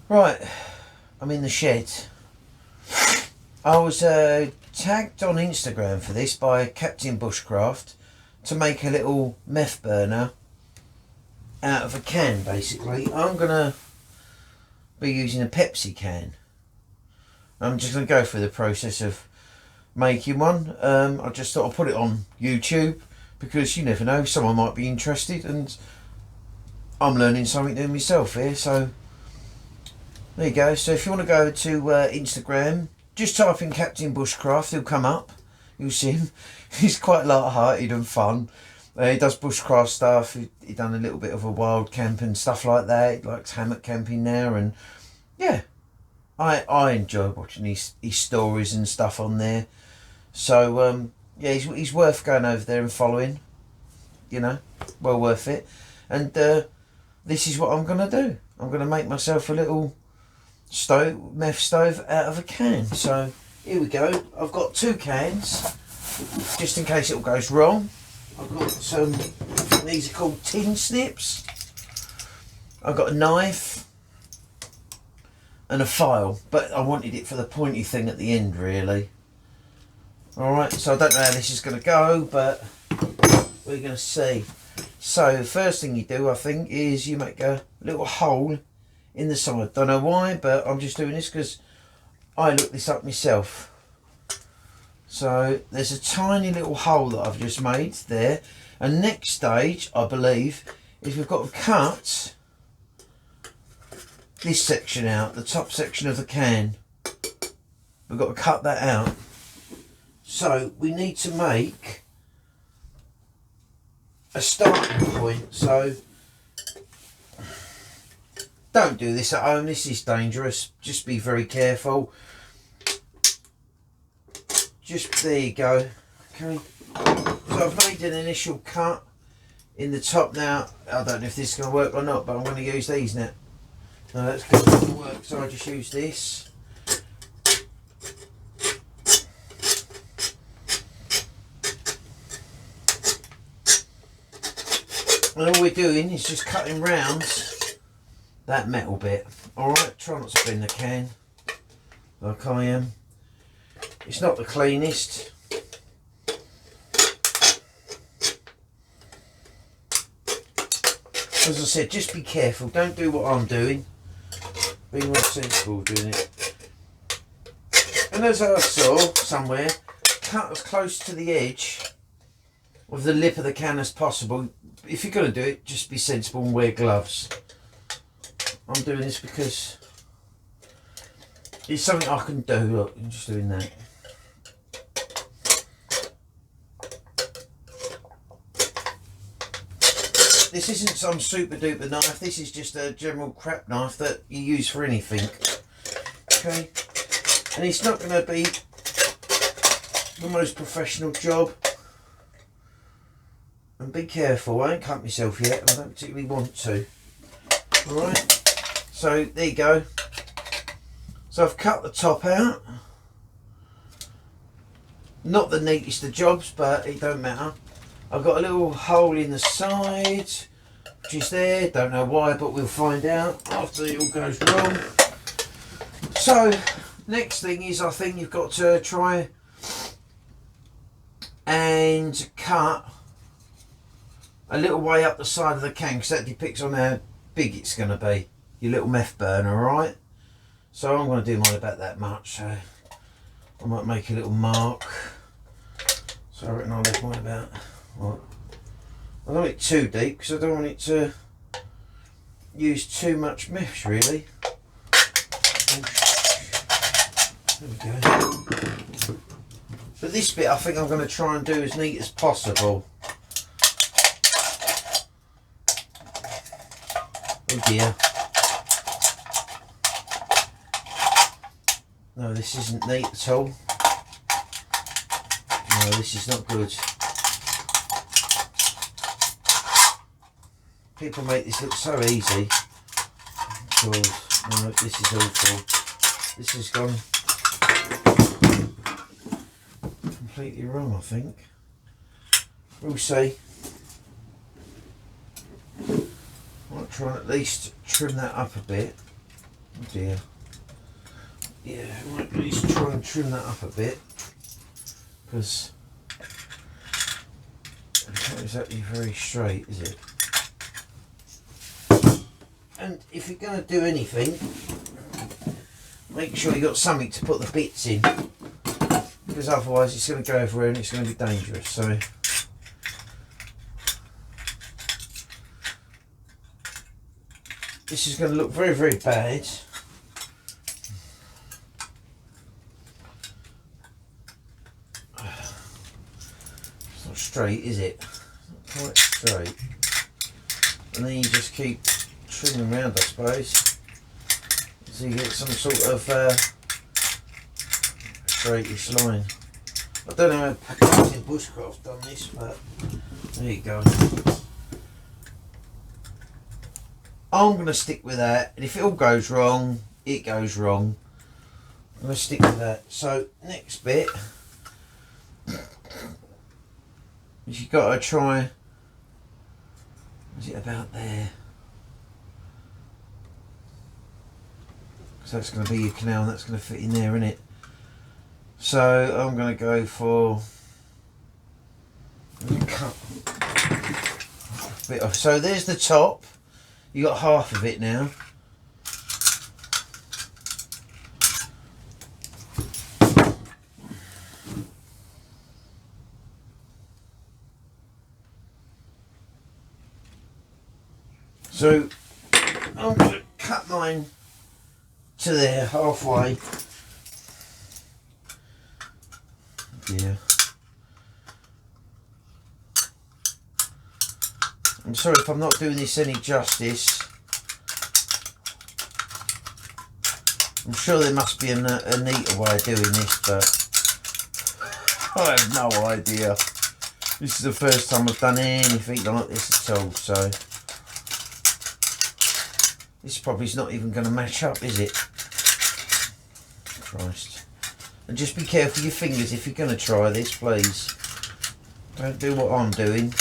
Right, I'm in the shed. I was tagged on Instagram for this by Captain Bushcraft to make a little meth burner out of a can, basically. I'm going to be using a Pepsi can. I'm just going to go through the process of making one. I just thought I'd put it on YouTube because you never know, someone might be interested, and I'm learning something new myself here, so there you go. So if you want to go to Instagram, just type in Captain Bushcraft, he'll come up. You'll see him. He's quite light-hearted and fun. He does bushcraft stuff. He done a little bit of a wild camp and stuff like that. He likes hammock camping now, and yeah, I enjoy watching his stories and stuff on there. So yeah, he's worth going over there and following. You know, well worth it. And this is what I'm gonna do. I'm gonna make myself a little meth stove out of a can. So here we go. I've got 2 cans just in case it all goes wrong. I've got some, these are called tin snips. I've got a knife and a file, but I wanted it for the pointy thing at the end, really. Alright, so I don't know how this is going to go, but we're going to see. So the first thing you do, I think, is you make a little hole in the side. Don't know why, but I'm just doing this because I looked this up myself. So there's a tiny little hole that I've just made there, and next stage, I believe, is we've got to cut this section out, the top section of the can. We've got to cut that out. So we need to make a starting point. So don't do this at home, this is dangerous, just be very careful. Just, there you go. Okay, so I've made an initial cut in the top now. I don't know if this is going to work or not, but I'm going to use these now. No, that's going to work, so I just use this. And all we're doing is just cutting round that metal bit. Alright, try not to bend the can like I am. It's not the cleanest. As I said, just be careful. Don't do what I'm doing. Be more sensible doing it. And as I saw somewhere, cut as close to the edge of the lip of the can as possible. If you're going to do it, just be sensible and wear gloves. I'm doing this because it's something I can do. Look, I'm just doing that. This isn't some super duper knife, this is just a general crap knife that you use for anything. Okay, and it's not going to be the most professional job. And be careful, I ain't cut myself yet and I don't particularly want to. Alright, so there you go. So I've cut the top out. Not the neatest of jobs, but it don't matter. I've got a little hole in the side, which is there, don't know why, but we'll find out after it all goes wrong. So, next thing is, I think you've got to try and cut a little way up the side of the can, because that depicts on how big it's going to be, your little meth burner, alright? So I'm going to do mine about that much, so I might make a little mark. So I reckon I'll leave mine about... Right. I don't want it too deep because I don't want it to use too much mesh, really. There we go. But this bit I think I'm going to try and do as neat as possible. Oh dear. No, this isn't neat at all. No, this is not good. People make this look so easy. Oh, no, this is awful. This has gone completely wrong, I think. We'll see. I'll try and at least trim that up a bit. Oh dear. Yeah, I might at least try and trim that up a bit, because it's not exactly very straight, is it? And if you're going to do anything, make sure you've got something to put the bits in, because otherwise it's going to go everywhere and it's going to be dangerous. So this is going to look very, very bad. It's not straight, is it? Not quite straight. And then you just keep trimming around, I suppose, so you get some sort of straightish line. I don't know how Captain Bushcraft done this, but there you go. I'm going to stick with that, and if it all goes wrong, it goes wrong. I'm going to stick with that. So next bit is you've got to try, is it about there? So that's going to be your canal, and that's going to fit in there, isn't it? So I'm going to go for cut a bit off. So there's the top. You got half of it now. So I'm going to cut mine to there, halfway. Yeah. I'm sorry if I'm not doing this any justice. I'm sure there must be a neater way of doing this, but I have no idea. This is the first time I've done anything like this at all, so this probably is not even going to match up, is it? Christ. And just be careful your fingers if you're going to try this, please. Don't do what I'm doing.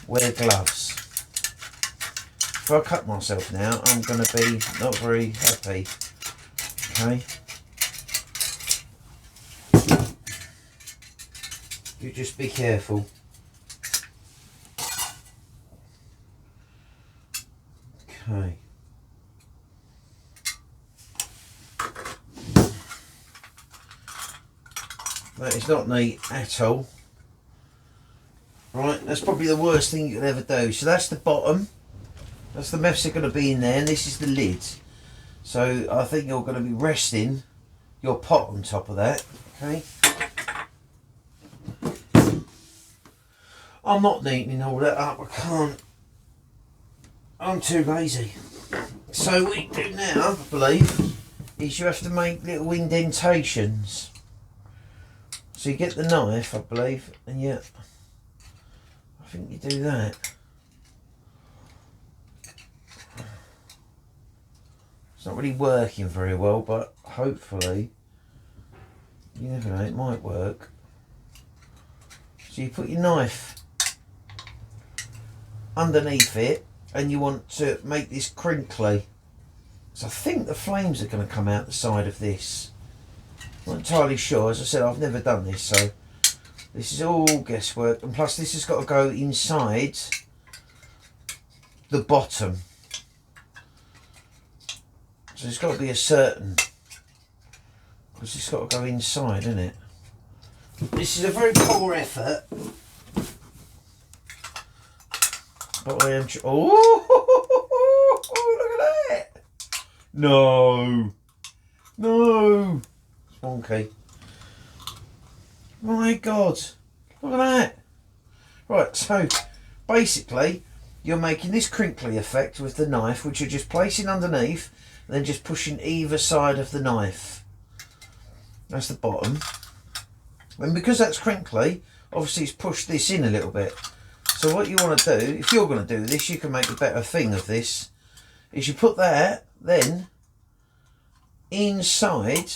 Wear gloves. If I cut myself now, I'm going to be not very happy. Okay? You just be careful. Okay. That is not neat at all. Right, that's probably the worst thing you could ever do. So that's the bottom. That's the mess that's going to be in there, and this is the lid. So I think you're going to be resting your pot on top of that. Okay. I'm not neatening all that up. I can't. I'm too lazy. So what you do now, I believe, is you have to make little indentations. So you get the knife, I believe, and yeah, I think you do that. It's not really working very well, but hopefully, you never know, it might work. So you put your knife underneath it, and you want to make this crinkly. So I think the flames are going to come out the side of this. Not entirely sure. As I said, I've never done this, so this is all guesswork. And plus, this has got to go inside the bottom. So it's got to be a certain, because it's got to go inside, isn't it? This is a very poor effort, but I am. Oh, look at that! No, no. Wonky. My God, look at that. Right, so basically you're making this crinkly effect with the knife, which you're just placing underneath and then just pushing either side of the knife. That's the bottom. And because that's crinkly, obviously it's pushed this in a little bit. So what you want to do, if you're going to do this, you can make a better thing of this, is you put that then inside.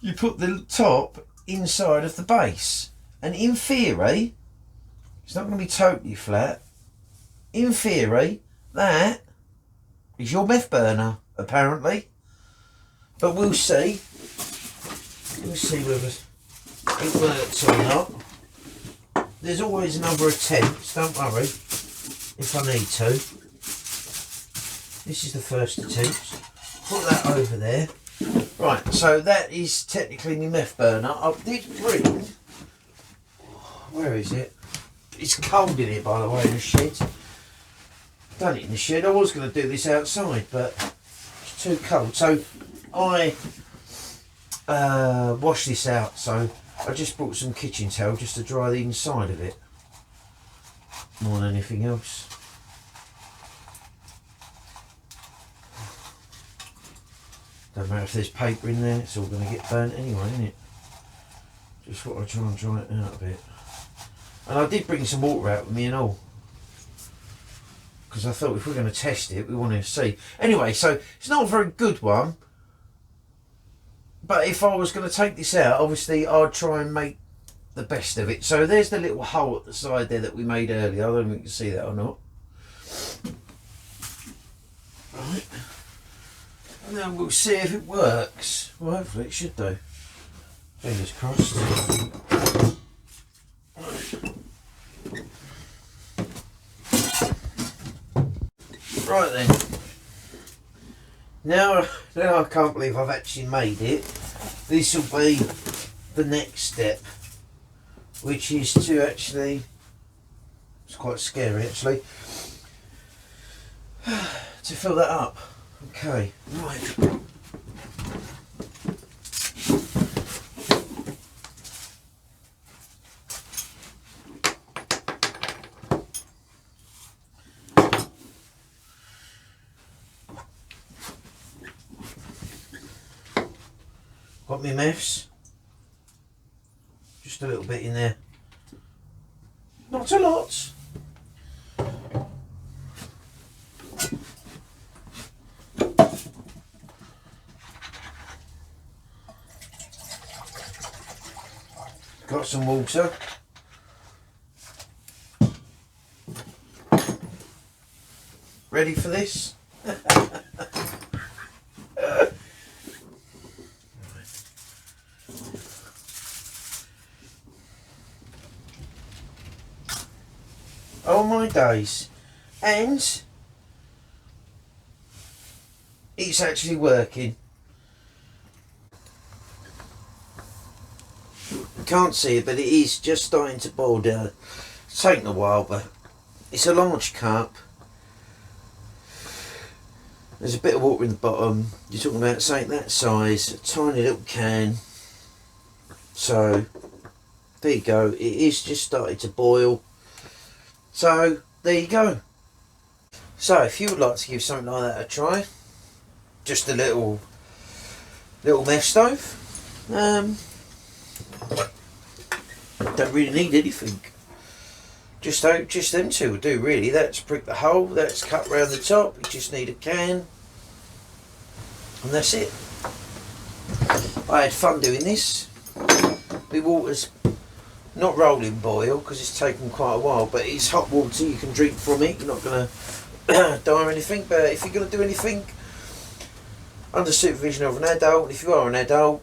You put the top inside of the base, and in theory it's not going to be totally flat, in theory, that is your meth burner, apparently. But we'll see. We'll see whether it works or not. There's always another attempt, don't worry, if I need to. This is the first attempt. Put that over there. Right, so that is technically my meth burner. I did bring... Where is it? It's cold in here, by the way, in the shed. Done it in the shed. I was going to do this outside, but it's too cold. So I washed this out, so I just brought some kitchen towel just to dry the inside of it more than anything else. Don't matter if there's paper in there, it's all going to get burnt anyway, isn't it? Just want to try and dry it out a bit. And I did bring some water out with me and all, because I thought if we're going to test it, we want to see. Anyway, so it's not a very good one. But if I was going to take this out, obviously I'd try and make the best of it. So there's the little hole at the side there that we made earlier. I don't know if you can see that or not. Right. And then we'll see if it works. Well, hopefully it should do. Fingers crossed. Right then. Now I can't believe I've actually made it. This will be the next step, which is to actually, it's quite scary actually, to fill that up. Okay, right. Got my meths, just a little bit in there, not a lot. Got some water. Ready for this? Oh my days. And it's actually working. Can't see it, but it is just starting to boil down. It's taken a while, but it's a large cup. There's a bit of water in the bottom. You're talking about something that size, a tiny little can. So there you go. It is just starting to boil. So there you go. So if you would like to give something like that a try, just a little meth stove. Don't really need anything. Just them two will do really. That's prick the hole. That's cut round the top. You just need a can, and that's it. I had fun doing this. My water's not rolling boil because it's taken quite a while, but it's hot water. You can drink from it. You're not going to die or anything. But if you're going to do anything under supervision of an adult, if you are an adult,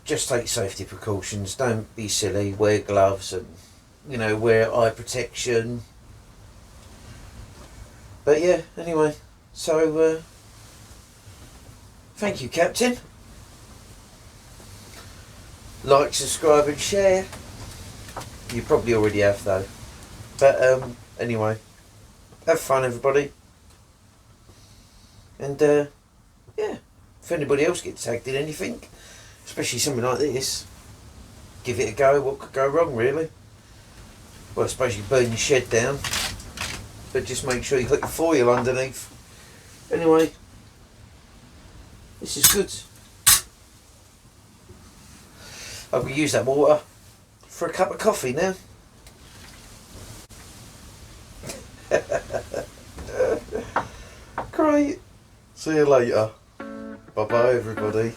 just take safety precautions. Don't be silly. Wear gloves and, you know, wear eye protection. But yeah, anyway, so thank you, Captain. Like, subscribe and share. You probably already have though. But anyway, have fun everybody. And yeah, if anybody else gets tagged in anything, especially something like this, give it a go. What could go wrong really? Well, I suppose you burn your shed down, but just make sure you got your foil underneath. Anyway, this is good. I will use that water for a cup of coffee now. Great. See you later. Bye bye everybody.